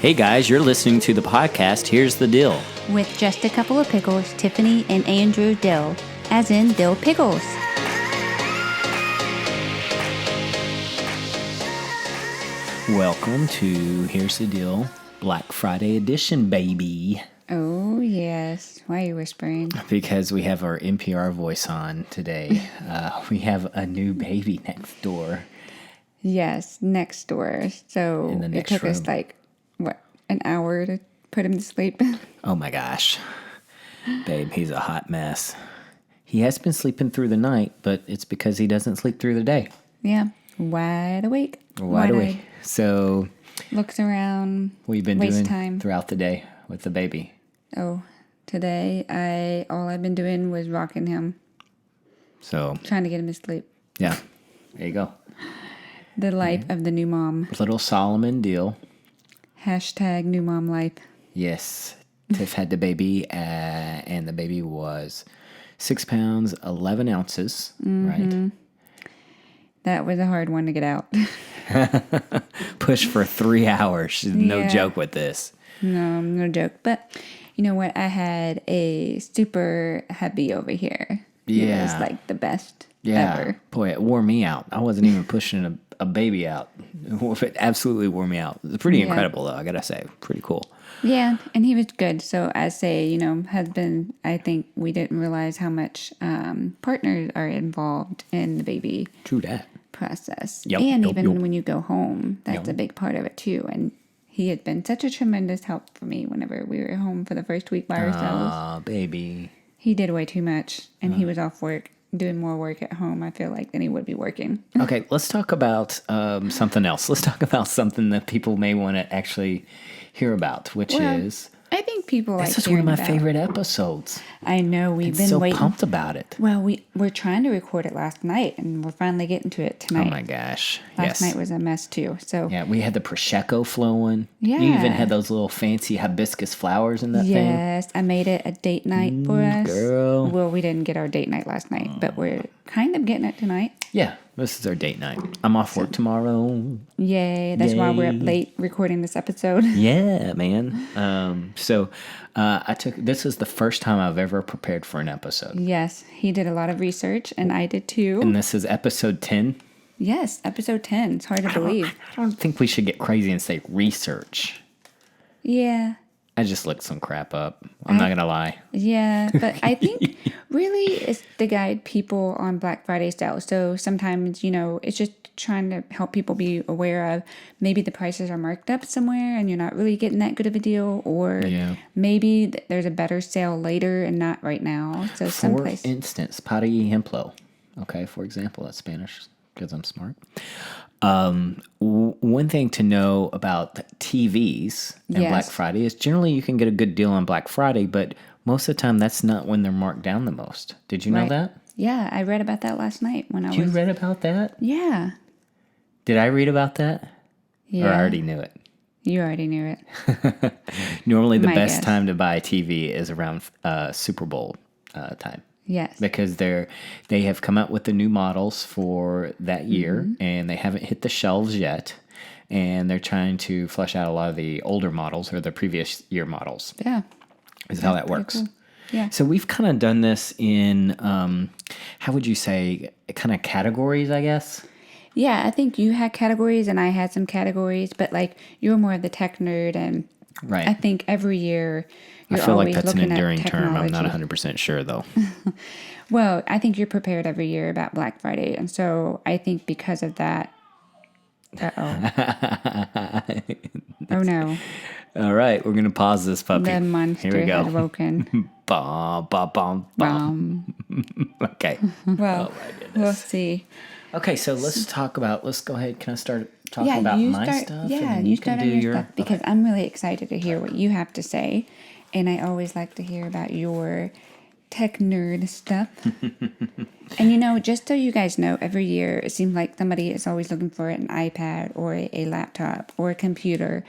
Hey guys, you're listening to the podcast Here's the Dill. With just a couple of pickles, Tiffany and Andrew Dill, as in Dill Pickles. Welcome to Here's the Dill Black Friday edition, baby. Oh, yes. Why are you whispering? Because we have our NPR voice on today. We have a new baby next door. Yes, next door. So In the next it took us room. an hour to put him to sleep? Oh my gosh. Babe, he's a hot mess. He has been sleeping through the night, but it's because he doesn't sleep through the day. Yeah, wide awake. Wide awake. So, Looks around. what have you been Waste doing time. throughout the day with the baby? Oh, today all I've been doing was rocking him, So, trying to get him to sleep. yeah, there you go. The life of the new mom. Little Solomon deal. Hashtag new mom life. Yes. Tiff had the baby, and the baby was 6 pounds, 11 ounces, right? That was a hard one to get out. Push for 3 hours. No Yeah. joke with this. No joke. But you know what? I had a super hubby over here. It was Yeah. like the best Yeah. ever. Boy, it wore me out. I wasn't even pushing a baby out. It absolutely wore me out. It's pretty incredible, though, I gotta say. Pretty cool. Yeah, and he was good. So I say, husband, I think we didn't realize how much partners are involved in the baby True that. process. Yep, And yep, even yep. when you go home, that's Yep. a big part of it too. And he had been such a tremendous help for me whenever we were home for the first week by ourselves. Aw, baby. He did way too much, and he was off work, doing more work at home, I feel like, than he would be working. Okay, let's talk about something else. Let's talk about something that people may want to actually hear about, which is... I think people like This is one of hearing my about. favorite episodes. I know, we've been So waiting. pumped about it. Well, we're trying to record it last night, and we're finally getting to it Oh tonight. my gosh. Last Yes. night was a mess, too. So, Yeah, we had the Prosecco flowing. Yeah. You even had those little fancy hibiscus flowers in that thing. yes, I made it a date night for us. girl. Well, we didn't get our date night last night, but we're kind of getting it tonight. Yeah, this is our date night. I'm off work tomorrow. Yay. That's why we're Yay. up late recording this episode. Yeah, man. This is the first time I've ever prepared for an episode. Yes, he did a lot of research, and I did too. And this is episode 10. Yes, episode 10. It's hard to believe. I don't think we should get crazy and say research. Yeah. I just looked some crap up. I'm not going to lie. Yeah, but I think really it's to guide people on Black Friday sales. So sometimes, it's just trying to help people be aware of maybe the prices are marked up somewhere and you're not really getting that good of a deal, or Yeah. maybe there's a better sale later and not right now. So For someplace. instance, para ejemplo. Okay, for example, that's Spanish because I'm smart. One thing to know about TVs and Yes. Black Friday is generally you can get a good deal on Black Friday, but most of the time that's not when they're marked down the most. Did you know Right. that? Yeah, I read about that last night when I You was. read about that? Yeah. Did I read about that? Yeah. Or I already knew it? You already knew it. Normally the My best guess. time to buy a TV is around Super Bowl time. Yes. Because they have come out with the new models for that year, and they haven't hit the shelves yet, and they're trying to flesh out a lot of the older models or the previous year models. Yeah. Is how that pretty works. cool. Yeah. So we've kind of done this in, how would you say, kind of categories, I guess? Yeah, I think you had categories and I had some categories, but like you're more of the tech nerd, and Right. I think every year I you're feel like always that's an looking enduring at term. I'm not technology. 100% sure, though. Well, I think you're prepared every year about Black Friday, and so I think because of that. Oh no! All right, we're going to pause this puppy. The monster Here we go. had woken. Bum, bum, bum, bum. Okay. Well, Oh, my goodness. we'll see. Okay, so let's go ahead. Can I start talking Yeah, about you my start. stuff? Yeah, and then you can start on do your stuff because I'm really excited to hear what you have to say, and I always like to hear about your tech nerd stuff. And just so you guys know, every year it seems like somebody is always looking for an iPad or a laptop or a computer,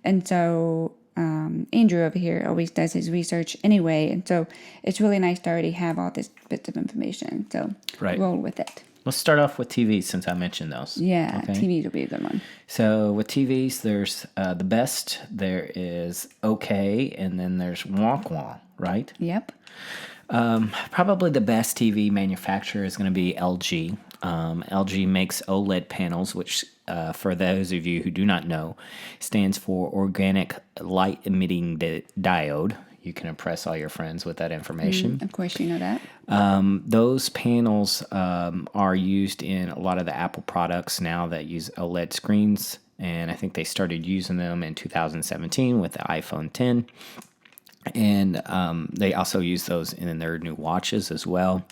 and so Andrew over here always does his research anyway, and so it's really nice to already have all this bits of information. So Right. roll with it. Let's start off with TVs since I mentioned those. Yeah, Okay. TVs will be a good one. So with TVs, there's the best, there is okay, and then there's wonk wonk, right? Yep. Probably the best TV manufacturer is going to be LG. LG makes OLED panels, which, for those of you who do not know, stands for Organic Light Emitting Diode. You can impress all your friends with that information. Of course, you know that. Those panels are used in a lot of the Apple products now that use OLED screens, and I think they started using them in 2017 with the iPhone 10. And they also use those in their new watches as well.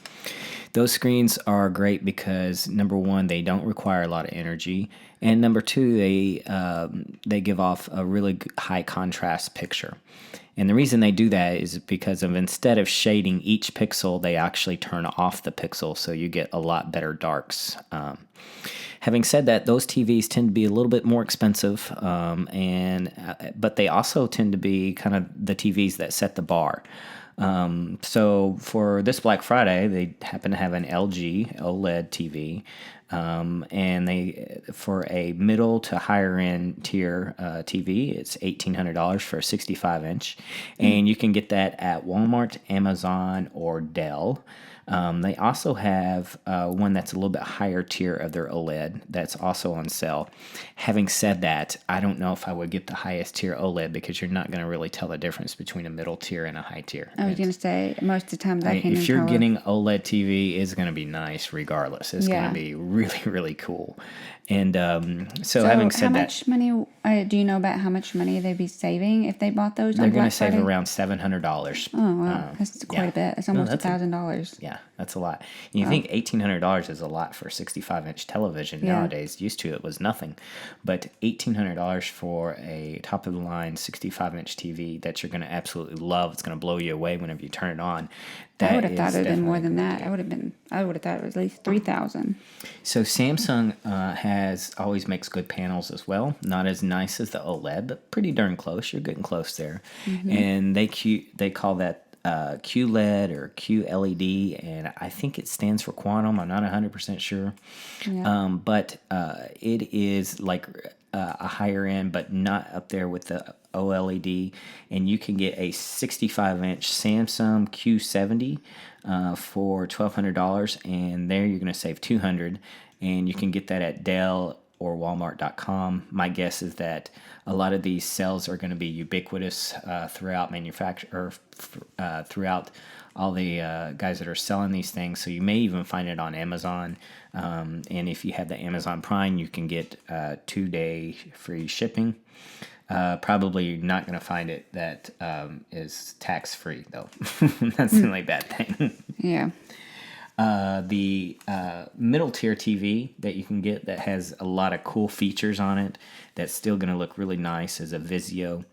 Those screens are great because, number one, they don't require a lot of energy, and number two, they give off a really high contrast picture. And the reason they do that is because of, instead of shading each pixel, they actually turn off the pixel, so you get a lot better darks. Having said that, those TVs tend to be a little bit more expensive, but they also tend to be kind of the TVs that set the bar. So for this Black Friday, they happen to have an LG OLED TV, and they, for a middle to higher end tier TV, it's $1,800 for a 65-inch, and you can get that at Walmart, Amazon, or Dell. They also have one that's a little bit higher tier of their OLED that's also on sale. Having said that, I don't know if I would get the highest tier OLED because you're not going to really tell the difference between a middle tier and a high tier. I was going to say, most of the times I can't If you're tell. getting OLED TV, it's going to be nice regardless. It's going to be really, really cool. And so having said that, how much money, do you know about how much money they'd be saving if they bought those they're on going Black to save Friday? around $700. Oh, wow. That's quite a bit. It's almost $1,000. Yeah, that's a lot. And you think $1,800 is a lot for a 65-inch television nowadays. Used to, it was nothing. But $1,800 for a top-of-the-line 65-inch TV that you're going to absolutely love. It's going to blow you away whenever you turn it on. I would have thought it would have been more than that. I would have thought it was at least $3,000. So Samsung has always makes good panels as well. Not as nice as the OLED, but pretty darn close. You're getting close there. And they call that QLED or QLED, and I think it stands for quantum. I'm not 100% sure. Yeah. But it is like a higher end, but not up there with the OLED. And you can get a 65-inch Samsung Q70 for $1,200, and there you're going to save $200, and you can get that at Dell or Walmart.com. My guess is that a lot of these sales are going to be ubiquitous throughout throughout all the guys that are selling these things. So you may even find it on Amazon. And if you have the Amazon Prime, you can get 2-day free shipping. Probably not going to find it that is tax-free, though. That's the only bad thing. Yeah. The middle tier TV that you can get that has a lot of cool features on it that's still going to look really nice is a Vizio.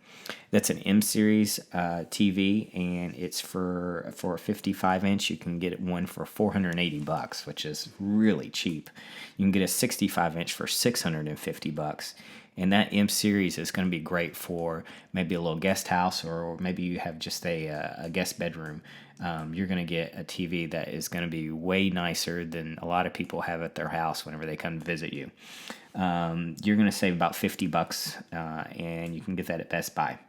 That's an M series TV, and it's for a 55-inch. You can get one for $480, which is really cheap. You can get a 65-inch for $650. And that M series is going to be great for maybe a little guest house, or maybe you have just a guest bedroom. You're going to get a TV that is going to be way nicer than a lot of people have at their house whenever they come to visit you. You're going to save about $50, and you can get that at Best Buy.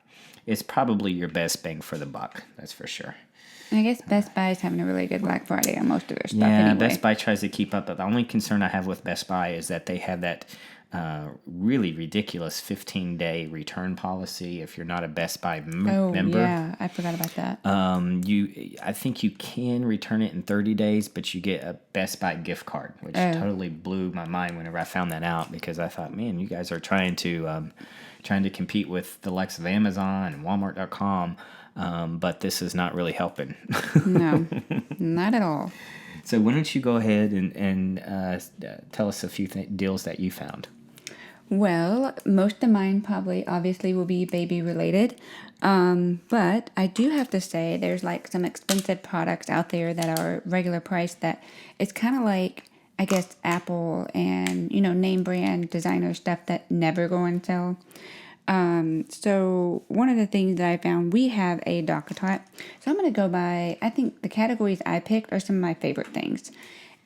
It's probably your best bang for the buck, that's for sure. I guess Best Buy is having a really good Black Friday on most of their stuff anyway. anyway. Best Buy tries to keep up, but the only concern I have with Best Buy is that they have that really ridiculous 15-day return policy if you're not a Best Buy member. Yeah, I forgot about that. I think you can return it in 30 days, but you get a Best Buy gift card, which totally blew my mind whenever I found that out, because I thought, man, you guys are trying to compete with the likes of Amazon and Walmart.com, but this is not really helping. No, not at all. So why don't you go ahead and tell us a few deals that you found? Well, most of mine probably obviously will be baby related. But I do have to say there's like some expensive products out there that are regular price that it's kind of like, I guess, Apple and, name brand designer stuff that never go on sale. So one of the things that I found, we have a Tot. So I'm going to go by, I think the categories I picked are some of my favorite things.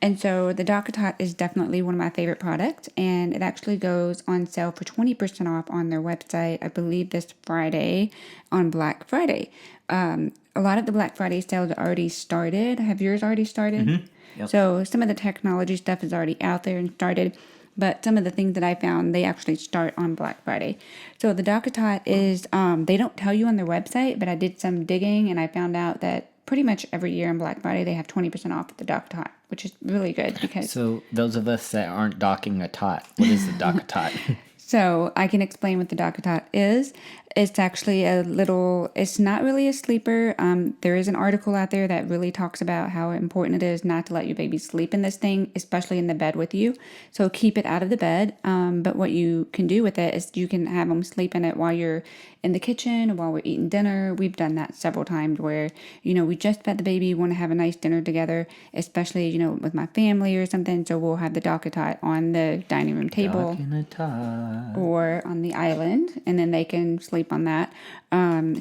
And so the A Tot is definitely one of my favorite products, and it actually goes on sale for 20% off on their website, I believe this Friday on Black Friday. A lot of the Black Friday sales already started. Have yours already started? Yep. So some of the technology stuff is already out there and started, but some of the things that I found, they actually start on Black Friday. So the A Tot is, they don't tell you on their website, but I did some digging and I found out that pretty much every year on Black Friday, they have 20% off at the A Tot, which is really good because... So those of us that aren't docking a tot, what is the A Tot? So I can explain what the A Tot is. It's actually it's not really a sleeper. There is an article out there that really talks about how important it is not to let your baby sleep in this thing, especially in the bed with you. So keep it out of the bed. But what you can do with it is you can have them sleep in it while you're in the kitchen or while we're eating dinner. We've done that several times where, we just fed the baby, want to have a nice dinner together, especially, with my family or something. So we'll have the A Tot on the dining room table. Docking a tot. Or on the island, and then they can sleep on that.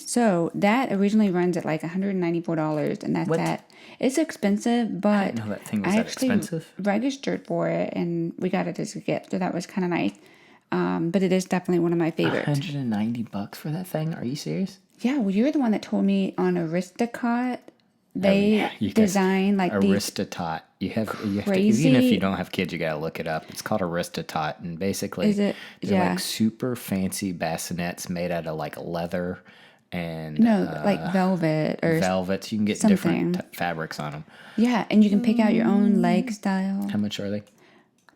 So that originally runs at like $194, and that's that. It's expensive, but I didn't know that thing was that expensive. Registered for it, and we got it as a gift, so that was kind of nice. But it is definitely one of my favorites. $190 for that thing? Are you serious? Yeah, well, you're the one that told me on Aristocrat they design like these Aristotot. You have to, crazy... even if you don't have kids, you gotta look it up. It's called Aristotot, and basically they're like super fancy bassinets made out of like leather and like velvet or velvets. You can get different fabrics on them. Yeah, and you can pick out your own leg style. How much are they?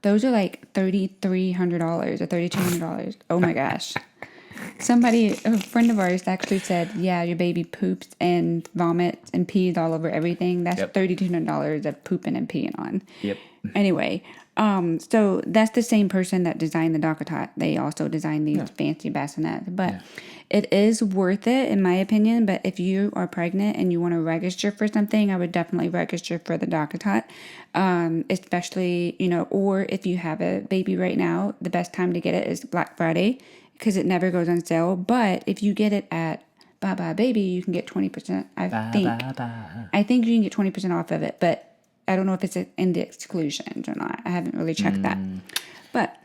Those are like $3,300 or $3,200. Oh my gosh. A friend of ours actually said, yeah, your baby poops and vomits and pees all over everything. That's $3,200 of pooping and peeing on. Yep. Anyway, so that's the same person that designed the A Tot. They also designed these fancy bassinets. But it is worth it, in my opinion. But if you are pregnant and you want to register for something, I would definitely register for the A Tot. Especially, or if you have a baby right now, the best time to get it is Black Friday, because it never goes on sale. But if you get it at Bye Bye Baby, you can get 20%. I think you can get 20% off of it, but I don't know if it's in the exclusions or not. I haven't really checked that. But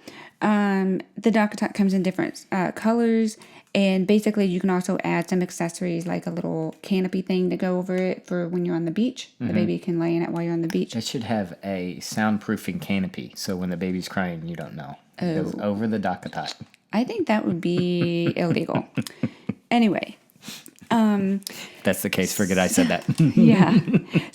the A Tot comes in different colors, and basically you can also add some accessories like a little canopy thing to go over it for when you're on the beach. The baby can lay in it while you're on the beach. It should have a soundproofing canopy, so when the baby's crying, you don't know. It goes over the A Tot. I think that would be illegal. Anyway. That's the case. Forget I said that. Yeah.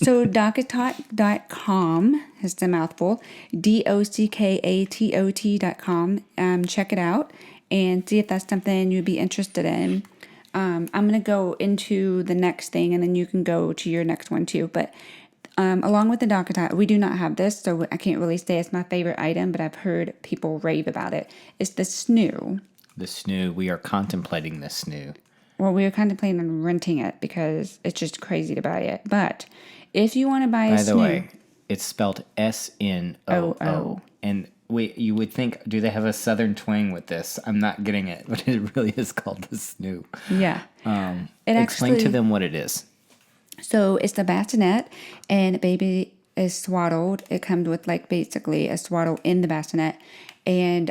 So dockatot.com is the mouthful. dockatot.com. Check it out and see if that's something you'd be interested in. I'm going to go into the next thing and then you can go to your next one too. But along with the A Tot, we do not have this, so I can't really say it's my favorite item, but I've heard people rave about it. It's the SNOO. The SNOO. We are contemplating the SNOO. Well, we were contemplating on renting it because it's just crazy to buy it. But if you want to buy a SNOO... By the way, it's spelled SNOO. And you would think, do they have a southern twang with this? I'm not getting it, but it really is called the SNOO. Yeah. Explain to them what it is. So it's the bassinet, and the baby is swaddled. It comes with basically a swaddle in the bassinet, and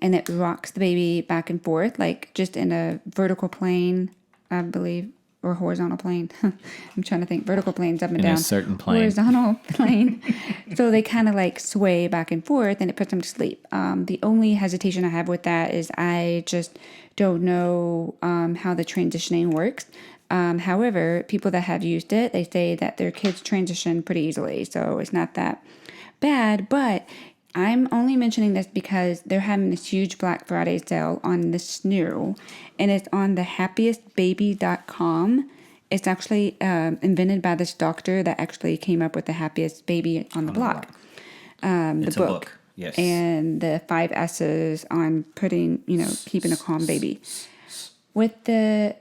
it rocks the baby back and forth, just in a vertical plane, I believe, or horizontal plane. I'm trying to think. Vertical planes up and down. In a certain plane. Horizontal plane. So they kind of sway back and forth, and it puts them to sleep. The only hesitation I have with that is I just don't know how the transitioning works. However, people that have used it, they say that their kids transition pretty easily, so it's not that bad. But I'm only mentioning this because they're having this huge Black Friday sale on the SNOO, and it's on the happiestbaby.com. It's actually invented by this doctor that actually came up with the happiest baby on the block. It's a book. Yes. And the 5 S's on keeping a calm baby. With the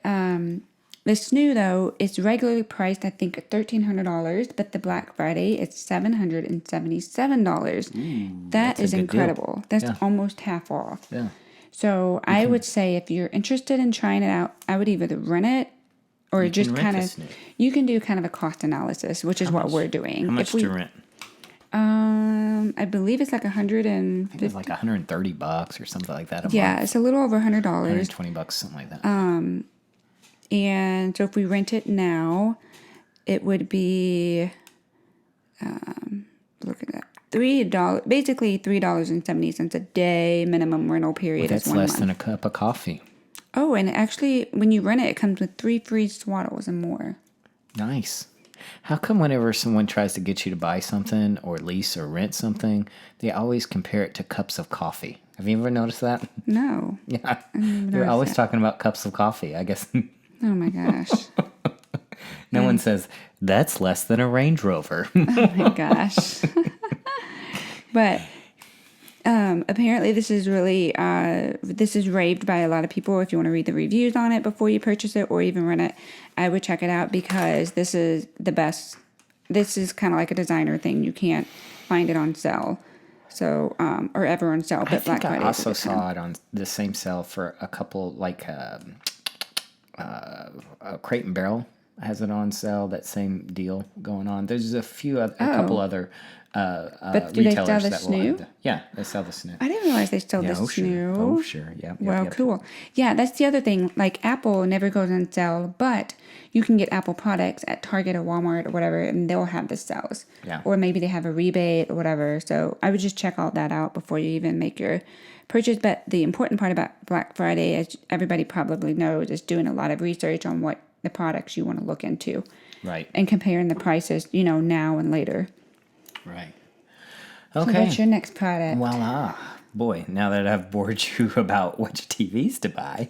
SNOO, though, it's regularly priced, I think, at $1,300, but the Black Friday, it's $777. That is incredible. That's almost half off. Yeah. So I would say if you're interested in trying it out, I would either rent it or just kind of, you can do kind of a cost analysis, which is what we're doing. How much to rent? I believe it's like I think it's like $130 or something like that a Yeah, month. it's a little over $100. $120, something like that. And so if we rent it now, it would be look at that. $3, basically $3.70 a day minimum rental period That's is 1 less month. than a cup of coffee. Oh, and actually, when you rent it, it comes with 3 free swaddles and more. Nice. How come whenever someone tries to get you to buy something or lease or rent something, they always compare it to cups of coffee? Have you ever noticed that? No. Yeah. They're They're always talking about cups of coffee. I guess Oh my gosh. no one says, that's less than a Range Rover. Oh my gosh. But apparently this is really, this is raved by a lot of people. If you want to read the reviews on it before you purchase it or even rent it, I would check it out because this is the best. This is kind of like a designer thing. You can't find it on sale. So, or ever on sale. But I think Black Friday I is a also good time. saw it on the same sale for a couple, like Crate and Barrel has it on sale. That same deal going on. There's a couple other But do they sell retailers the that will SNOO? have yeah, they sell the SNOO. I didn't realize they still Yeah, the oh sure, SNOO. oh sure, yeah. Well, cool. Yeah, that's the other thing. Like Apple never goes on sale, but you can get Apple products at Target or Walmart or whatever, and they'll have the sales. Yeah. Or maybe they have a rebate or whatever. So I would just check all that out before you even make your purchase. But the important part about Black Friday, as everybody probably knows, is doing a lot of research on what the products you want to look into. Right. And comparing the prices, now and later. Right. So Okay. what's your next product? Voila. Boy, now that I've bored you about which TVs to buy,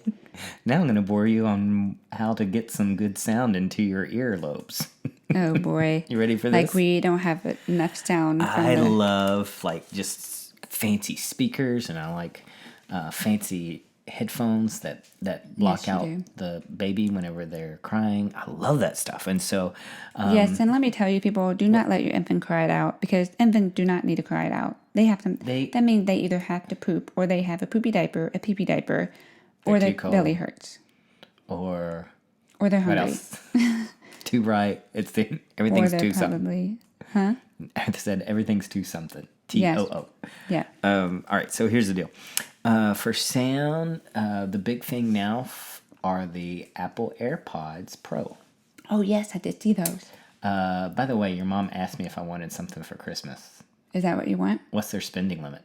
now I'm going to bore you on how to get some good sound into your earlobes. Oh boy. You ready for this? Like we don't have enough sound from I love like just fancy speakers, and I like fancy headphones that block you out do. the baby whenever they're crying. I love that stuff. And so yes, and let me tell you, people, do not let your infant cry it out because infants do not need to cry it out. They have to. That means they either have to poop, or they have a poopy diaper, a pee-pee diaper, or their belly hurts, or they're hungry, what else? Too bright. or Everything's they're too something. probably, huh? I said everything's too something. Yes. TOO. Yeah. All right, so here's the deal. For sound, the big thing now are the Apple AirPods Pro. Oh yes, I did see those. By the way, your mom asked me if I wanted something for Christmas. Is that what you want? What's their spending limit?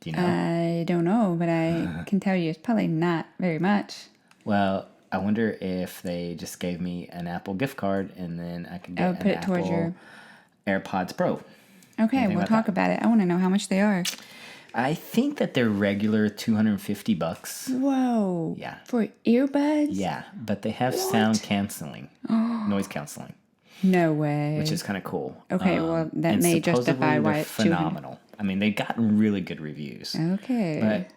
Do you know? I don't know, but I can tell you it's probably not very much. Well, I wonder if they just gave me an Apple gift card and then I could get put it towards Apple AirPods Pro. Okay, we'll talk about it. I want to know how much they are. I think that they're regular $250. Whoa. Yeah. For earbuds? Yeah, but they have sound canceling, noise canceling, No way. which is kind of cool. Okay, well, that and may supposedly justify why they're it's 200. phenomenal. I mean, they've gotten really good reviews. Okay. But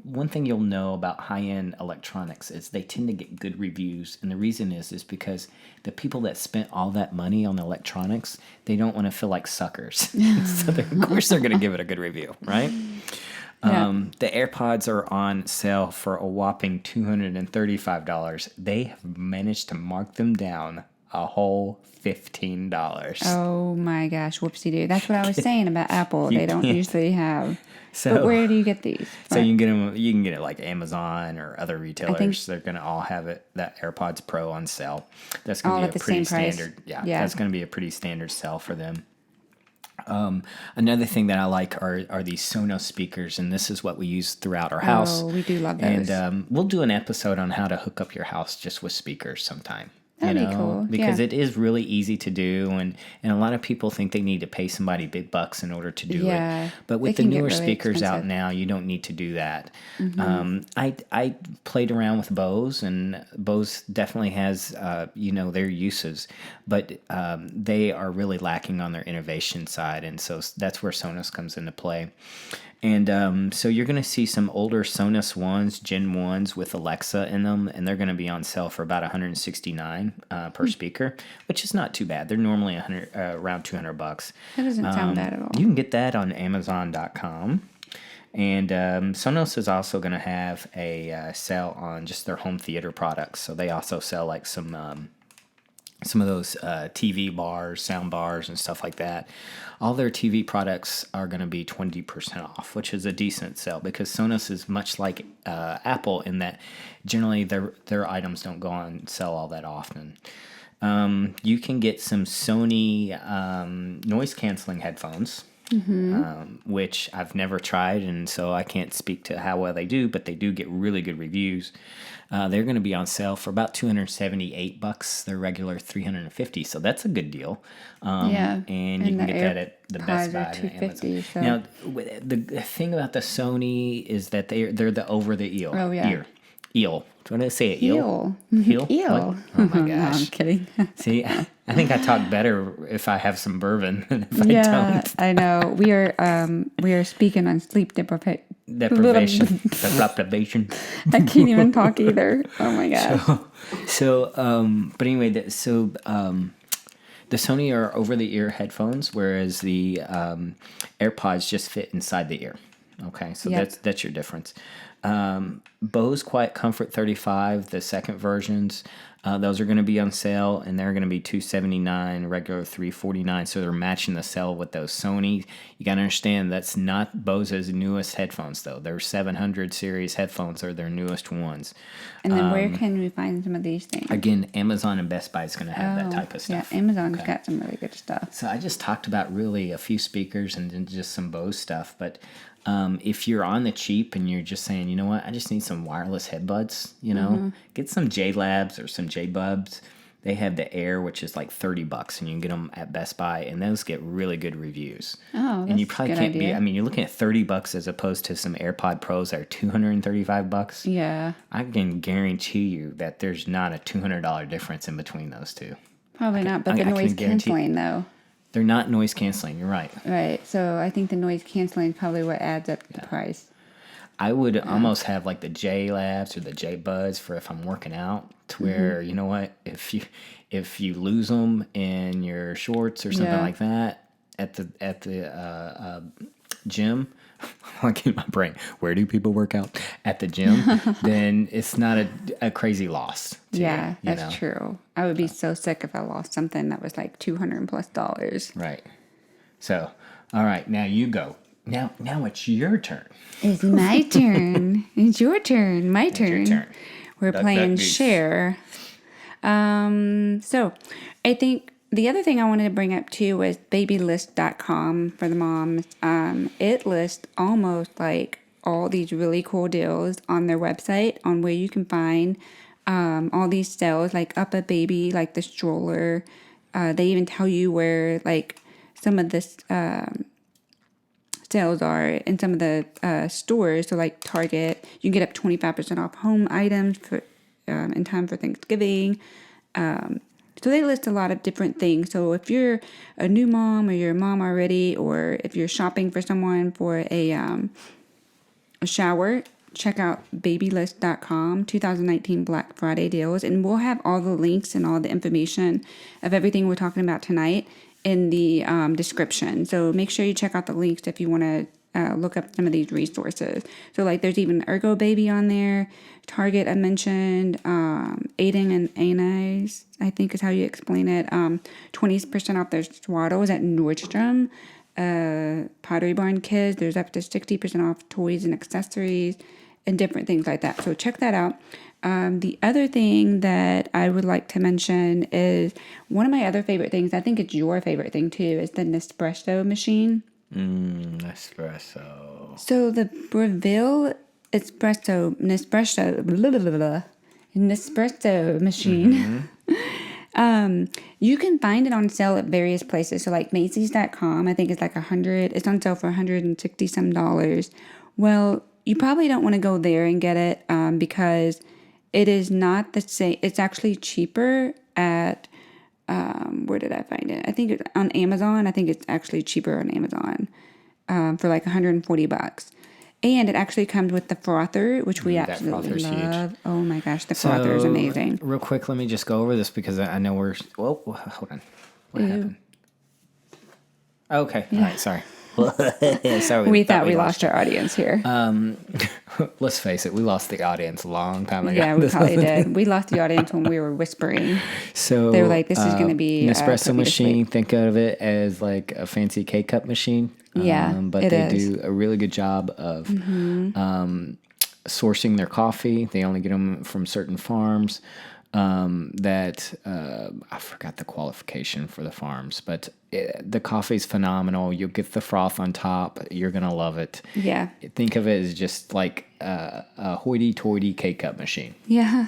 one thing you'll know about high-end electronics is they tend to get good reviews, and the reason is because the people that spent all that money on electronics, they don't want to feel like suckers. So of course they're going to give it a good review, right? Yeah. The AirPods are on sale for a whopping $235. They have managed to mark them down a whole $15. Oh my gosh, whoopsie doo. That's what I was saying about Apple. They don't usually have. So, but where do you get these? So you can get them. You can get it like Amazon or other retailers. They're going to all have that AirPods Pro on sale. That's going All to at be the a pretty same price. standard. Yeah, Yeah. that's going to be a pretty standard sell for them. Another thing that I like are these Sonos speakers, and this is what we use throughout our house. Oh, we do love those. And we'll do an episode on how to hook up your house just with speakers sometime. That'd be cool, Because yeah. it is really easy to do, and a lot of people think they need to pay somebody big bucks in order to do Yeah, it. But with they the can get newer really speakers out expensive. now, you don't need to do that. I played around with Bose, and Bose definitely has their uses, but they are really lacking on their innovation side, and so that's where Sonos comes into play. And so you're going to see some older Sonos ones, Gen 1s with Alexa in them, and they're going to be on sale for about $169 per speaker, which is not too bad. They're normally around $200. That doesn't sound bad at all. You can get that on Amazon.com. And Sonos is also going to have a sale on just their home theater products. So they also sell like some some of those TV bars, sound bars, and stuff like that. All their TV products are going to be 20% off, which is a decent sale because Sonos is much like Apple in that generally their items don't go on sale all that often. You can get some Sony noise canceling headphones, which I've never tried, and so I can't speak to how well they do, but they do get really good reviews. They're going to be on sale for about $278. They're regular $350, so that's a good deal. And you can get that at the Best Buy and Amazon. So. Now, the thing about the Sony is that they're the over the ear. Oh, yeah. Eel. Do you want to say it? Eel? Eel. Oh my gosh. No, I'm kidding. See, I think I talk better if I have some bourbon than if I don't. I know. We are speaking on sleep deprivation. Deprivation. I can't even talk either. Oh my gosh. But anyway, the Sony are over the ear headphones, whereas the AirPods just fit inside the ear. Okay, so that's your difference. Bose Quiet Comfort 35, the second versions, those are going to be on sale, and they're going to be $279, regular $349. So they're matching the sale with those Sony. You got to understand that's not Bose's newest headphones, though. Their 700 series headphones are their newest ones. And then where can we find some of these things? Again, Amazon and Best Buy is going to have that type of stuff. Yeah, Amazon's got some really good stuff. So I just talked about really a few speakers and then just some Bose stuff, but if you're on the cheap and you're just saying, you know what, I just need some wireless headbuds, get some J-Labs or some J-Bubs. They have the Air, which is like $30, and you can get them at Best Buy, and those get really good reviews. Oh, that's and you probably a good can't idea. you're looking at $30 as opposed to some AirPod Pros that are $235. Yeah. I can guarantee you that there's not a $200 difference in between those two. Probably not, but the noise canceling, though. They're not noise canceling, you're right. Right, so I think the noise canceling is probably what adds up the price. I would almost have like the J-Labs or the J-Buds for if I'm working out, to where, you know what, if you lose them in your shorts or something like that at the gym, like in my brain, where do people work out? At the gym, then it's not a crazy loss. Yeah, that's true. I would be so sick if I lost something that was like $200+. Right. So, all right, now you go. Now it's your turn. It's my turn. It's your turn. My turn. Your turn. We're playing share. So I think the other thing I wanted to bring up too was babylist.com for the moms. It lists almost like all these really cool deals on their website on where you can find all these sales, like Up a Baby, like the stroller. They even tell you where like some of this sales are in some of the stores. So like Target, you can get up 25% off home items for in time for Thanksgiving. So they list a lot of different things. So if you're a new mom or you're a mom already, or if you're shopping for someone for a shower, check out babylist.com 2019 Black Friday deals. And we'll have all the links and all the information of everything we're talking about tonight in the description. So make sure you check out the links if you want to look up some of these resources. So like there's even Ergo Baby on there, Target I mentioned, Aiden and Anais, I think is how you explain it. 20% off their swaddles at Nordstrom. Pottery Barn Kids, there's up to 60% off toys and accessories and different things like that. So check that out. The other thing that I would like to mention is one of my other favorite things, I think it's your favorite thing too, is the Nespresso machine. Nespresso. So the Breville Nespresso machine. You can find it on sale at various places. So like Macy's.com, I think it's like it's on sale for $160 some. Well, you probably don't want to go there and get it because it is not the same. It's actually cheaper at, where did I find it? I think it's on Amazon. I think it's actually cheaper on Amazon for like $140. And it actually comes with the frother, which we absolutely love. Huge. Oh my gosh, the frother is amazing. Real quick, let me just go over this because I know hold on. What happened? Okay, all right, sorry. Sorry, We thought we lost our audience here. Let's face it, we lost the audience a long time ago. Yeah, we probably did. We lost the audience when we were whispering. So They were like, "This is going to be an espresso put me to machine. sleep." Think of it as like a fancy K-cup machine. Yeah, But it they is. do a really good job of sourcing their coffee. They only get them from certain farms. I forgot the qualification for the farms, but the coffee's phenomenal. You'll get the froth on top. You're gonna love it. Yeah. Think of it as just like a hoity-toity K-cup machine. Yeah.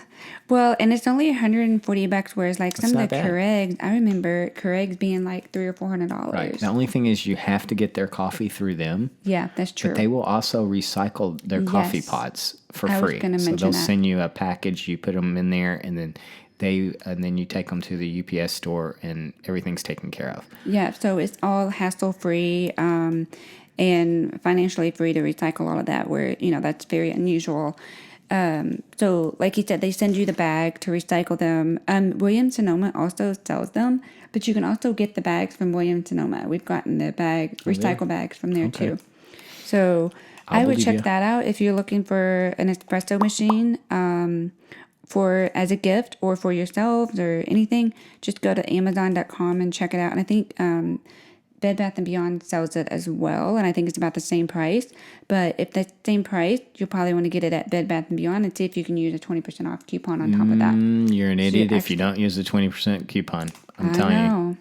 Well, and it's only $140, whereas like some of not the bad. Keurigs, I remember Keurigs being like $300 or $400. Right. The only thing is you have to get their coffee through them. Yeah, that's true. But they will also recycle their coffee Yes. pods for I was free. gonna So mention they'll that. send you a package, you put them in there, and then you take them to the UPS store, and everything's taken care of. Yeah, so it's all hassle-free and financially free to recycle all of that, where, that's very unusual. So like you said, they send you the bag to recycle them. Williams-Sonoma also sells them, but you can also get the bags from Williams-Sonoma. We've gotten the recycle bags from there too. So I would believe check you. that out if you're looking for an espresso machine for as a gift or for yourselves or anything. Just go to Amazon.com and check it out. And I think Bed Bath & Beyond sells it as well, and I think it's about the same price. But if that's the same price, you'll probably want to get it at Bed Bath & Beyond and see if you can use a 20% off coupon on top of that. You're an idiot if you don't use the 20% coupon. I'm telling you.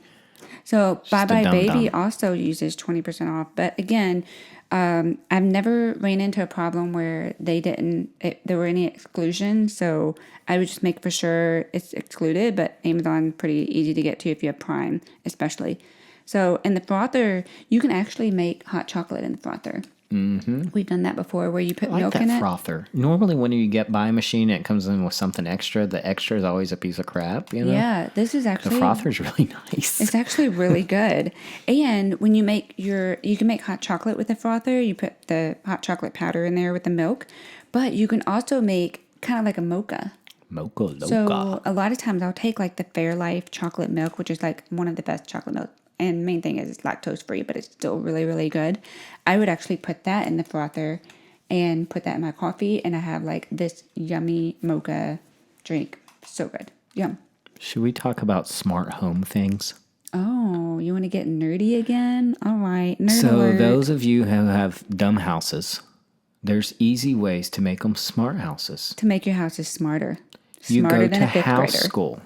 So Bye Bye dumb Baby dumb. also uses 20% off. But again, I've never ran into a problem where there were any exclusions. So I would just make for sure it's excluded. But Amazon's pretty easy to get to if you have Prime, especially. So in the frother, you can actually make hot chocolate in the frother. Mm-hmm. We've done that before where you put I like milk that in it. frother. Normally when you buy a machine and it comes in with something extra, the extra is always a piece of crap, you know? Yeah, this is The actually... frother's really nice. It's actually really good. And when you can make hot chocolate with the frother. You put the hot chocolate powder in there with the milk. But you can also make kind of like a mocha. Mocha Loca. So a lot of times I'll take like the Fairlife chocolate milk, which is like one of the best chocolate milk. And main thing is it's lactose free, but it's still really, really good. I would actually put that in the frother and put that in my coffee. And I have like this yummy mocha drink. So good. Yum. Should we talk about smart home things? Oh, you want to get nerdy again? All right. Nerd So alert. those of you who have dumb houses, there's easy ways to make them smart houses. To make your houses smarter. You Smarter go than to a fifth house grader. school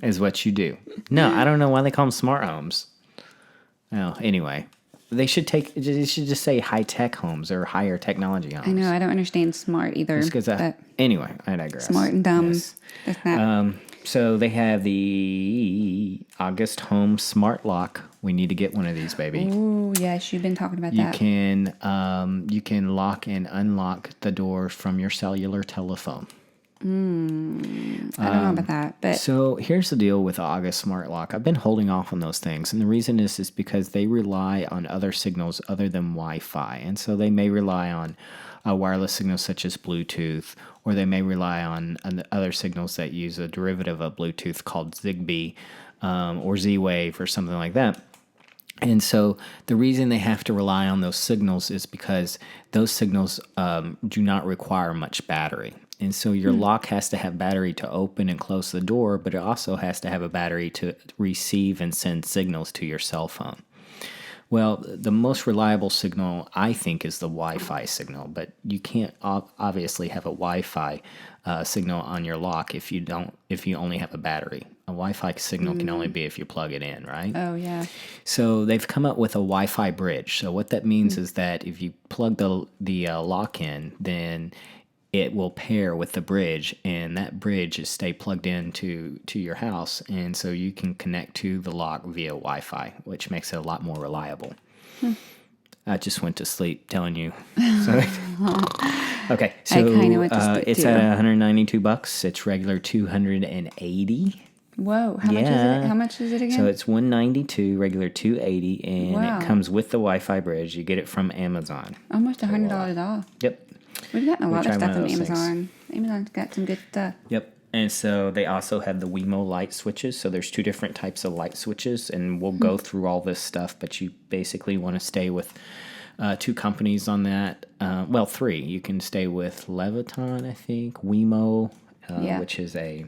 is what you do. No, I don't know why they call them smart homes. Oh, anyway. They should just say high-tech homes or higher technology homes. I know, I don't understand smart either. But Anyway, I digress. smart and dumb. Yes. That's not. So they have the August Home Smart Lock. We need to get one of these, baby. Oh, yes, you've been talking about You that. can lock and unlock the doors from your cellular telephone. I don't know about that, but So here's the deal with the August Smart Lock. I've been holding off on those things, and the reason is because they rely on other signals other than Wi-Fi, and so they may rely on wireless signals such as Bluetooth, or they may rely on other signals that use a derivative of Bluetooth called Zigbee or Z-Wave or something like that. And so the reason they have to rely on those signals is because those signals do not require much battery. And so your lock has to have battery to open and close the door, but it also has to have a battery to receive and send signals to your cell phone. Well, the most reliable signal, I think, is the Wi-Fi signal, but you can't obviously have a Wi-Fi signal on your lock if you only have a battery. A Wi-Fi signal can only be if you plug it in, right? oh yeah. So they've come up with a Wi-Fi bridge. So what that means is that if you plug the lock in, then it will pair with the bridge, and that bridge is stay plugged into your house, and so you can connect to the lock via Wi-Fi, which makes it a lot more reliable. I just went to sleep telling you. So, okay, so I kinda went to sleep, it's too. at $192. It's regular $280. Whoa, how much is Yeah. it? How much is it again? So it's $192, regular $280, and Wow. it comes with the Wi-Fi bridge. You get it from Amazon. Almost $100 off. Yep. We've gotten a lot try of one stuff of from those things. Amazon. Amazon's got some good stuff. Yep. And so they also have the Wemo light switches. So there's two different types of light switches, and we'll go through all this stuff. But you basically want to stay with two companies on that. Well, three. You can stay with Leviton, I think, Wemo, which is a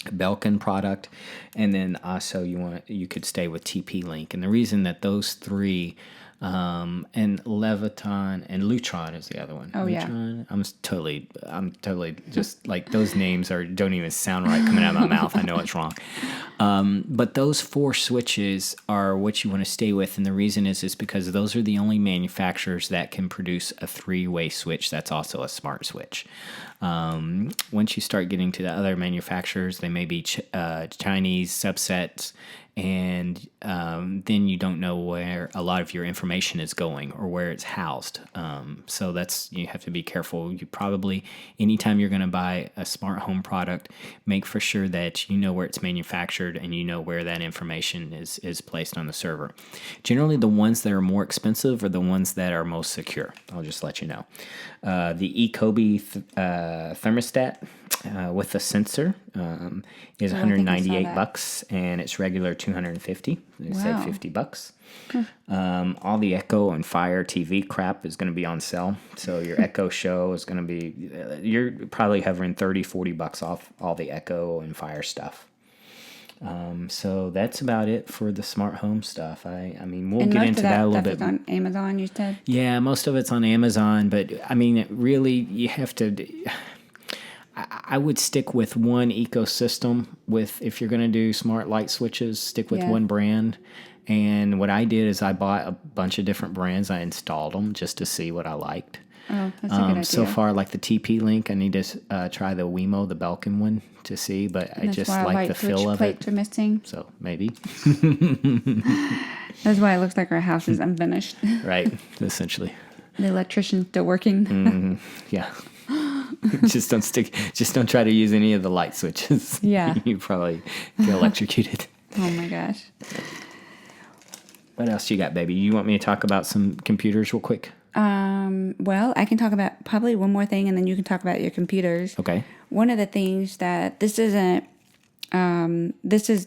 Belkin product, and then also you could stay with TP Link. And the reason that those three, and Leviton and Lutron is the other one. Oh, Lutron? Yeah. I'm totally just like those names don't even sound right coming out of my mouth. I know it's wrong. But those four switches are what you want to stay with, and the reason is because those are the only manufacturers that can produce a three-way switch that's also a smart switch. Once you start getting to the other manufacturers, they may be Chinese subsets, and then you don't know where a lot of your information is going or where it's housed. So you have to be careful. You probably, anytime you're going to buy a smart home product, make for sure that you know where it's manufactured and you know where that information is placed on the server. Generally, the ones that are more expensive are the ones that are most secure. I'll just let you know. The Ecobee thermostat with the sensor is $198, and it's regular $250. They save $50. All the Echo and Fire TV crap is going to be on sale. So your Echo Show is going to be, you're probably hovering $30-$40 off all the Echo and Fire stuff. So that's about it for the smart home stuff. I mean, we'll get into that a little bit. Most of that stuff is on Amazon, you said? Yeah, most of it's on Amazon, but I mean, really, you have to. I would stick with one ecosystem. If you're going to do smart light switches, stick with one brand. And what I did is I bought a bunch of different brands. I installed them just to see what I liked. Oh, that's a good idea. So far, like the TP Link, I need to try the Wemo, the Belkin one, to see. But I just like the feel of plates it. Are missing. So maybe. That's why it looks like our house is unfinished. Right, essentially. The electrician's still working. Yeah. Just don't try to use any of the light switches. Yeah. You probably get electrocuted. Oh my gosh. What else you got, baby? You want me to talk about some computers real quick? Well, I can talk about probably one more thing, and then you can talk about your computers. Okay. One of the things that this is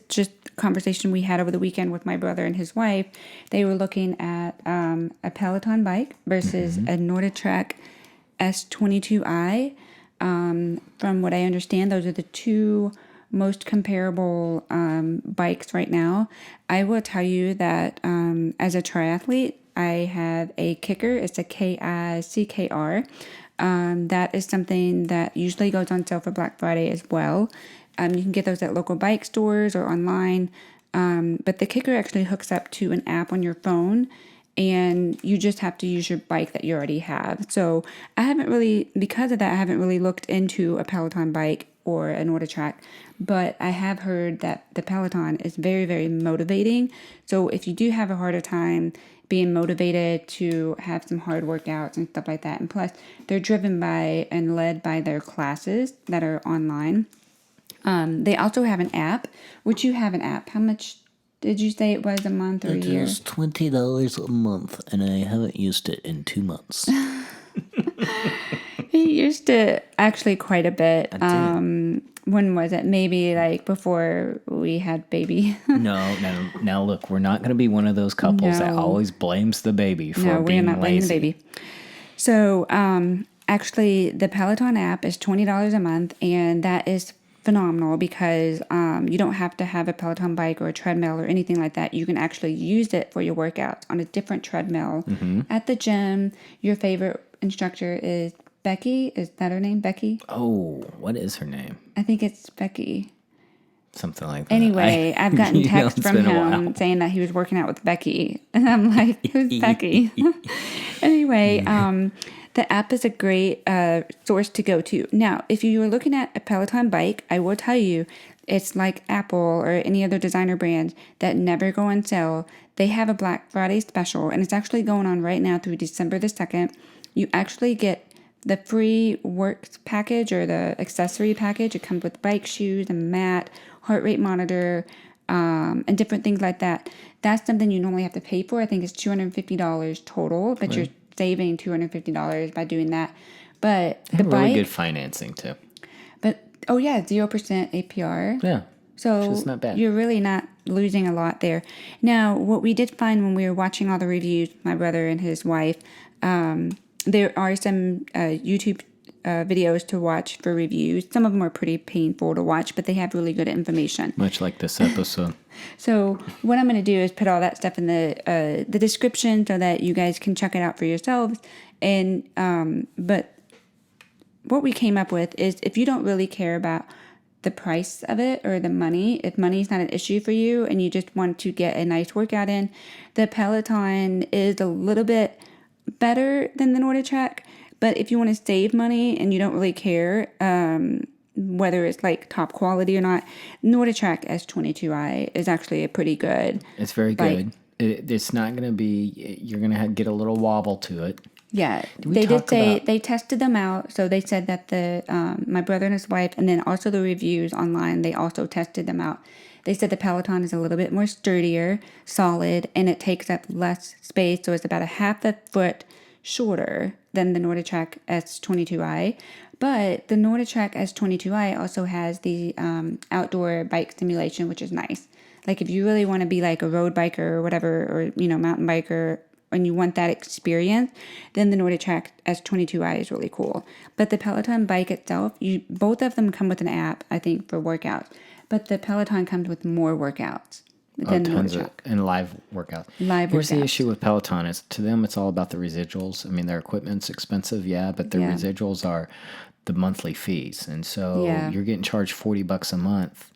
just a conversation we had over the weekend with my brother and his wife. They were looking at a Peleton bike versus a NordicTrack S22i. From what I understand, those are the two most comparable bikes right now. I will tell you that as a triathlete, I have a Kicker. It's a KICKR. That is something that usually goes on sale for Black Friday as well. You can get those at local bike stores or online. But the Kicker actually hooks up to an app on your phone, and you just have to use your bike that you already have. So because of that, I haven't really looked into a Peleton bike or a NordicTrack, but I have heard that the Peleton is very, very motivating. So if you do have a harder time being motivated to have some hard workouts and stuff like that, and plus they're driven by and led by their classes that are online. They also have an app, which you have an app. How much did you say it was a month or a year? It is $20 a month, and I haven't used it in 2 months. He used it actually quite a bit. I did. When was it? Maybe like before we had baby. No. Now look, we're not going to be one of those couples that always blames the baby for being lazy. No, we're not blaming the baby. So actually, the Peleton app is $20 a month, and that is phenomenal because you don't have to have a Peleton bike or a treadmill or anything like that. You can actually use it for your workouts on a different treadmill. At the gym, your favorite instructor is Becky. Is that her name, Becky? Oh, what is her name? I think it's Becky. Something like that. Anyway, I've gotten text from him saying that he was working out with Becky. And I'm like, who's Becky? Anyway, the app is a great source to go to. Now, if you are looking at a Peleton bike, I will tell you, it's like Apple or any other designer brand that never go on sale. They have a Black Friday special, and it's actually going on right now through December the 2nd. You actually get the free works package or the accessory package. It comes with bike shoes, a mat, heart rate monitor, and different things like that. That's something you normally have to pay for. I think it's $250 total, but you're saving $250 by doing that. But they have really good financing too. But Oh, yeah, 0% APR. Yeah. So Which is not bad. you're really not losing a lot there. Now, what we did find when we were watching all the reviews, my brother and his wife, there are some YouTube videos to watch for reviews. Some of them are pretty painful to watch, but they have really good information. Much like this episode. So what I'm going to do is put all that stuff in the description so that you guys can check it out for yourselves. And but what we came up with is if you don't really care about the price of it or the money, if money is not an issue for you and you just want to get a nice workout in, the Peleton is a little bit better than the NordicTrack. But if you want to save money and you don't really care whether it's like top quality or not, NordicTrack S22i is actually a pretty good. It's very good. It's not going to be, you're going to get a little wobble to it. Yeah, they did say they tested them out. So they said that my brother and his wife, and then also the reviews online, they also tested them out. They said the Peleton is a little bit more sturdier, solid, and it takes up less space. So it's about a half a foot shorter than the NordicTrack S22i. But the NordicTrack S22i also has the outdoor bike simulation, which is nice. Like if you really want to be like a road biker or whatever, or mountain biker, and you want that experience, then the NordicTrack S22i is really cool. But the Peleton bike itself, both of them come with an app, I think, for workouts. But the Peleton comes with more workouts than tons NordicTrack. and live workouts. Here's the issue with Peloton is to them it's all about the residuals. I mean, their equipment's expensive, but their residuals are the monthly fees. And so you're getting charged $40 a month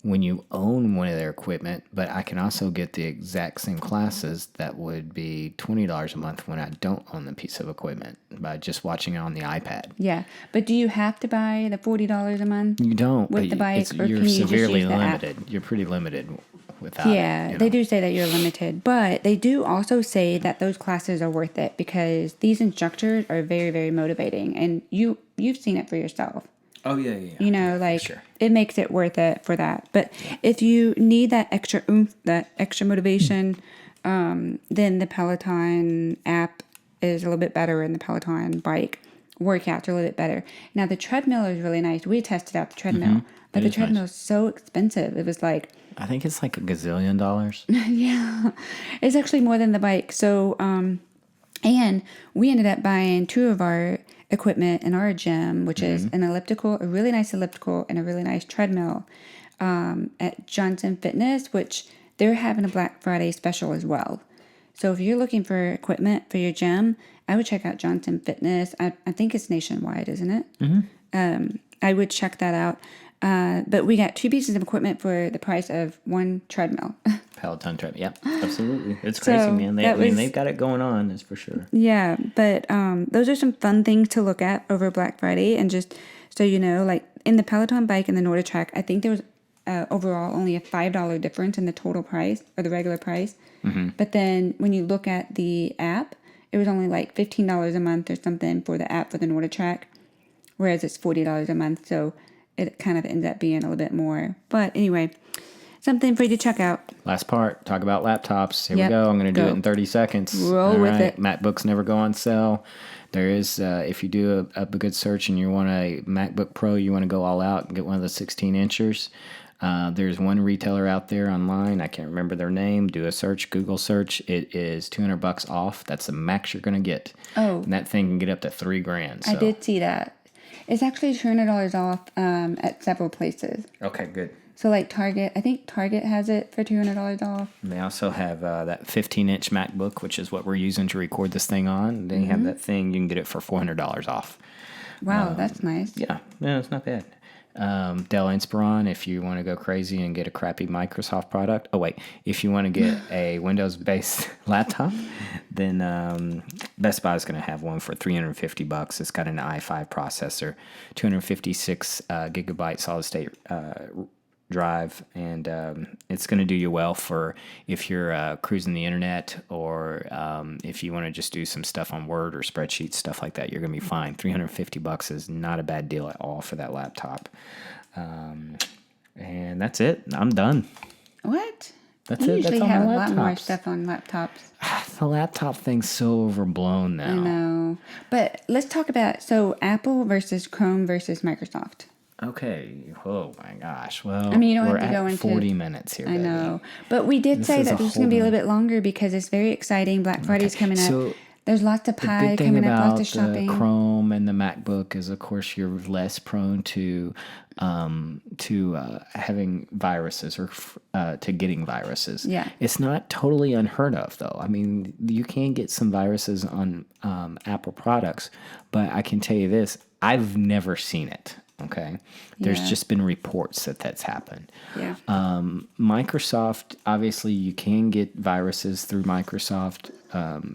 when you own one of their equipment, but I can also get the exact same classes that would be $20 a month when I don't own the piece of equipment by just watching it on the iPad. Yeah, but do you have to buy the $40 a month? You don't. With the bike, or you're can you severely just use the app? limited. You're pretty limited without it. They do say that you're limited, but they do also say that those classes are worth it because these instructors are very, very motivating, and you've seen it for yourself. Oh, yeah. Sure. It makes it worth it for that. But if you need that extra oomph, that extra motivation, then the Peleton app is a little bit better, and the Peleton bike workouts are a little bit better. Now, the treadmill is really nice. We tested out the treadmill, but the treadmill is so expensive. It was like... I think it's like $1 gazillion. Yeah. It's actually more than the bike. So, and we ended up buying two of our equipment in our gym, which is an elliptical, a really nice elliptical, and a really nice treadmill at Johnson Fitness, which they're having a Black Friday special as well. So if you're looking for equipment for your gym, I would check out Johnson Fitness. I think it's nationwide, isn't it? I would check that out. But we got two pieces of equipment for the price of one treadmill. Peloton treadmill. Yep, absolutely. It's crazy, man. They've got it going on, that's for sure. Yeah, but those are some fun things to look at over Black Friday. And just so you know, like in the Peleton bike and the NordicTrack, I think there was overall only a $5 difference in the total price or the regular price. But then when you look at the app, it was only like $15 a month or something for the app for the NordicTrack, whereas it's $40 a month. So it kind of ends up being a little bit more. But anyway, something for you to check out. Last part, talk about laptops. Here we go. I'm going to do it in 30 seconds. Roll with it. MacBooks never go on sale. There is, if you do a good search and you want a MacBook Pro, you want to go all out and get one of the 16-inchers. There's one retailer out there online. I can't remember their name. Do a search, Google search. It is $200 off. That's the max you're going to get. Oh. And that thing can get up to $3,000. So. I did see that. It's actually $200 off at several places. Okay, good. So like Target, I think Target has it for $200 off. And they also have that 15-inch MacBook, which is what we're using to record this thing on. They have that thing. You can get it for $400 off. Wow, that's nice. Yeah, no, it's not bad. Dell Inspiron, if you want to go crazy and get a crappy Microsoft product. Oh, wait. If you want to get a Windows-based laptop, then Best Buy is going to have one for $350. It's got an i5 processor, 256 gigabyte solid-state drive, and it's going to do you well for if you're cruising the internet or if you want to just do some stuff on Word or spreadsheets, stuff like that. You're going to be fine. $350 is not a bad deal at all for that laptop. And that's it. I'm done. What? That's we it. usually That's all have my a laptops. lot more stuff on laptops. The laptop thing's so overblown now. I know. But let's talk about, so Apple versus Chrome versus Microsoft. Okay. Oh my gosh. Well, I mean, you don't we're have to go at into 40 minutes here, I baby. know. But we did say is that a this was going to be a whole little bit longer because it's very exciting. Black Friday's coming up. So There's lots of the pie good thing coming up, lots about of the shopping. Chrome and the MacBook is, of course, you're less prone to having viruses or to getting viruses. Yeah. It's not totally unheard of, though. I mean, you can get some viruses on Apple products, but I can tell you this: I've never seen it. Okay, there's Yeah. just been reports that that's happened. Yeah. Microsoft, obviously, you can get viruses through Microsoft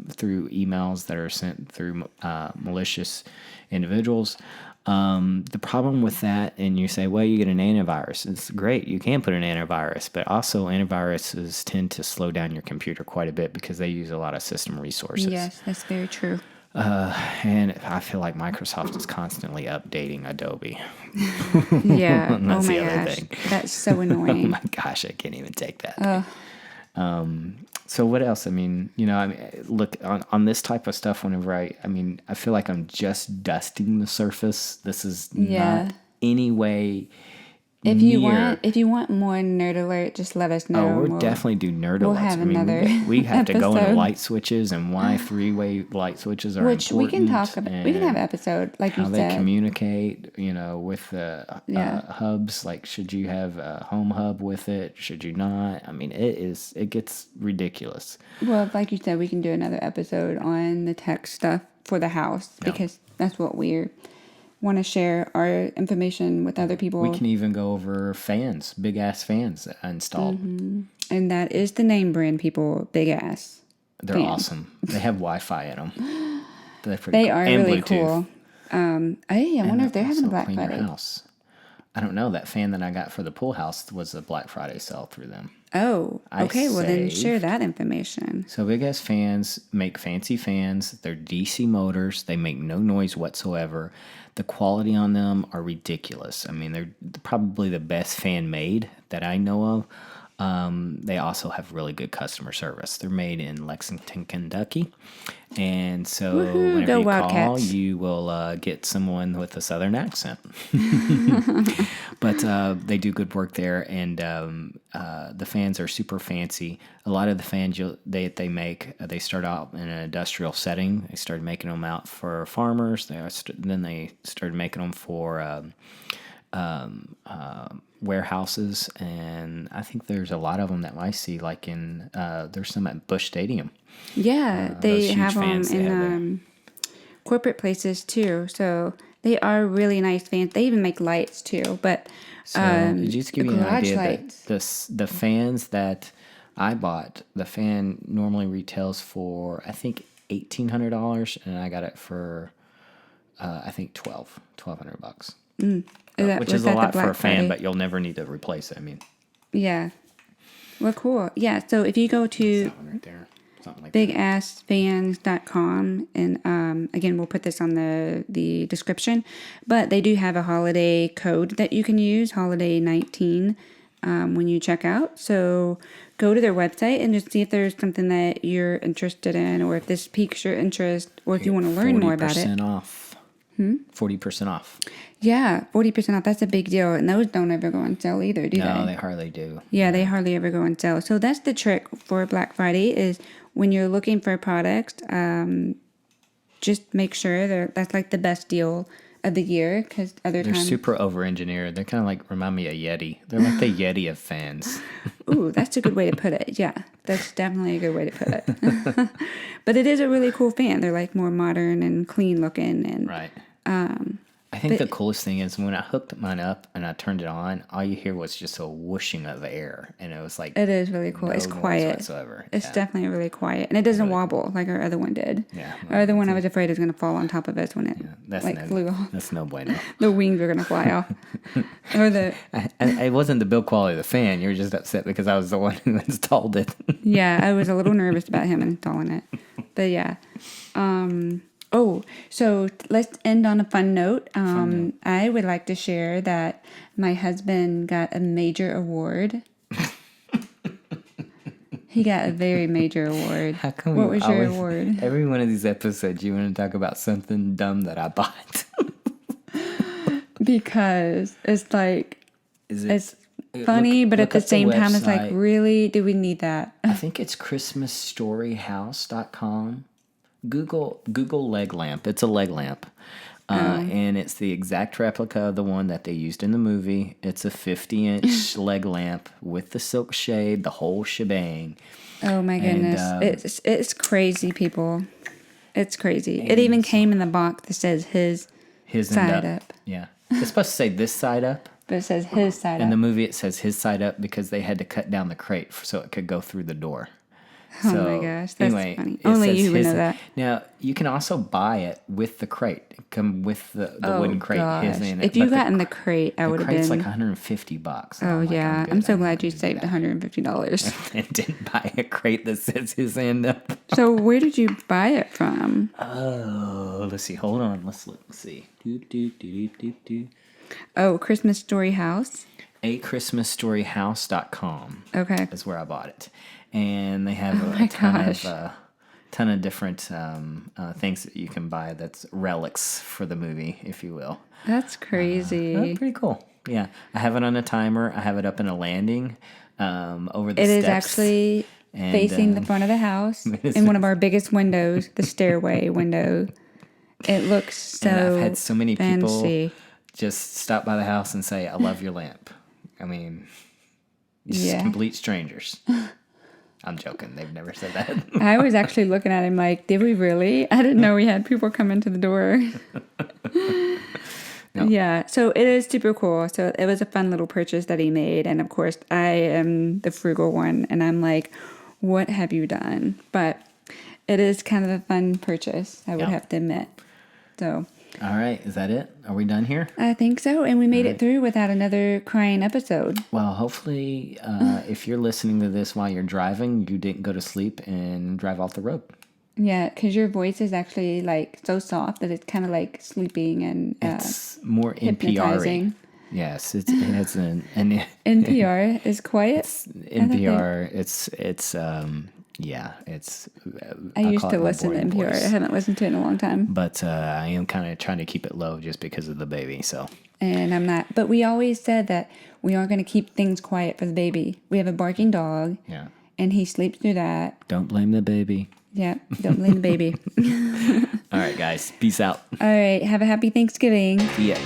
through emails that are sent through malicious individuals. The problem with that, and you say, well, you get an antivirus. It's great. You can put an antivirus, but also antiviruses tend to slow down your computer quite a bit because they use a lot of system resources. Yes, that's very true. And I feel like Microsoft is constantly updating Adobe. Yeah. That's oh my the other gosh. thing. That's so Oh annoying. my gosh, I can't even take that. So what else? I mean, look on this type of stuff. Whenever I feel like I'm just dusting the surface. This is Yeah. not any way. If near. you want more nerd alert, just let us know. Oh, and we'll definitely do nerd we'll alerts. have I mean, another we have to go into episode. light switches and why three-way light switches are Which important. we can talk about. We can have an and episode, like how you they said. communicate, with the Yeah. hubs. Like, should you have a home hub with it? Should you not? I mean, it gets ridiculous. Well, like you said, we can do another episode on the tech stuff for the house because that's what we want to share our information with other people. We can even go over fans, big ass fans installed. And that is the name brand, people. Big ass. They're fans. awesome. They have Wi-Fi in them. They're pretty They cool. are And really Bluetooth. cool. I wonder if they're having a Also Black clean your Friday. house. I don't know. That fan that I got for the pool house was a Black Friday sale through them. Oh, I okay. Well, then saved. share that information. So Big Ass Fans make fancy fans. They're DC motors. They make no noise whatsoever. The quality on them are ridiculous. I mean, they're probably the best fan made that I know of. They also have really good customer service. They're made in Lexington, Kentucky. And so Woohoo, whenever go you call, Wildcats. you will get someone with a southern accent. But they do good work there, and the fans are super fancy. A lot of the fans they make, they start out in an industrial setting. They started making them out for farmers. Then they started making them for warehouses, and I think there's a lot of them that I see, like in there's some at Busch Stadium. Yeah, those they huge have them fans they have there. in corporate places too. So they are really nice fans. They even make lights too. But So just to give you an garage idea, lights. the fans that I bought, the fan normally retails for I think $1,800, and I got it for I think $1,200. Which was is a that the lot for a Black fan, Friday? but you'll never need to replace it. I mean, Yeah. Well, cool. Yeah. So if you go to that one right there, something like that. bigassfans.com, and again, we'll put this on the description, but they do have a holiday code that you can use, holiday 19, when you check out. So go to their website and just see if there's something that you're interested in, or if this piques your interest, or if you want to learn more about it. 40% off. 40% off. Yeah, 40% off. That's a big deal. And those don't ever go on sale either, do No, they? they hardly do. Yeah, they hardly ever go on sale. So that's the trick for Black Friday is when you're looking for products, just make sure that's like the best deal of the year, because other They're times... super over-engineered. They're kind of like, remind me of Yeti. They're like the Yeti of fans. Ooh, that's a good way to put it. Yeah, that's definitely a good way to put it. But it is a really cool fan. They're like more modern and clean looking. And Right. I think the coolest thing is when I hooked mine up and I turned it on, all you hear was just a whooshing of air. And it was like... It is really cool. no It's noise quiet. whatsoever. It's Yeah. definitely really quiet. And it doesn't wobble like our other one did. Yeah. Our other one I was afraid was going to fall on top of us when it That's flew off. That's no bueno. The wings were going to fly off. Or the... It wasn't the build quality of the fan. You were just upset because I was the one who installed it. Yeah, I was a little nervous about him installing it. But yeah. So let's end on a fun note. I would like to share that my husband got a major award. He got a very major award. How come What you was your always- award? Every one of these episodes, you want to talk about something dumb that I bought. because it's like, Is it's funny, but at the up same time, it's like, website. really? Do we need that? I think it's ChristmasStoryHouse.com. Google leg lamp. It's a leg lamp. And it's the exact replica of the one that they used in the movie. It's a 50-inch leg lamp with the silk shade, the whole shebang. Oh my goodness. It's crazy, people. It's crazy. It even came in the box that says his side up. Yeah. It's supposed to say this side up. But it says his side In up. the movie, it says his side up because they had to cut down the crate so it could go through the door. Oh my gosh, that's funny. it Only says you would his- know that. Now, you can also buy it with the crate. It come with the wooden crate. His in it. If you But got in the crate, I would the have crate's been. like $150. Oh I'm like, yeah, good. I'm so not glad you gonna do saved that. And $150. didn't buy a crate that says his end up. So where did you buy it from? Oh, let's see. Hold on. Let's look. Let's see. Oh, Christmas Story House. AChristmasStoryHouse.com. Okay. Is where I bought it, and they have my a gosh. ton of different things that you can buy. That's relics for the movie, if you will. That's crazy. Oh, pretty cool. Yeah, I have it on a timer. I have it up in a landing over the It steps. is actually and, facing the front of the house in one of our biggest windows, the stairway window. It looks so And I've had so many fancy. people just stop by the house and say, "I love your lamp." I mean, just Yeah. complete strangers. I'm joking. They've never said that. I was actually looking at him like, did we really? I didn't know we had people come into the door. No. Yeah, so it is super cool. So it was a fun little purchase that he made. And of course, I am the frugal one. And I'm like, what have you done? But it is kind of a fun purchase, I would have to admit. So All right. Is that it? Are we done here? I think so. And we made it through without another crying episode. Well, hopefully, if you're listening to this while you're driving, you didn't go to sleep and drive off the road. Yeah, because your voice is actually like so soft that it's kind of like sleeping and It's more hypnotizing. NPR. Yes, it has an NPR is quiet. NPR. It's I used call to it my listen to boring NPR. voice. I haven't listened to it in a long time. But I am kind of trying to keep it low just because of the baby. So And I'm not. But we always said that we are going to keep things quiet for the baby. We have a barking dog. yeah, And he sleeps through that. don't blame the baby. Yeah, don't blame the baby. All right, guys, peace out. All right, have a happy Thanksgiving. Yeah.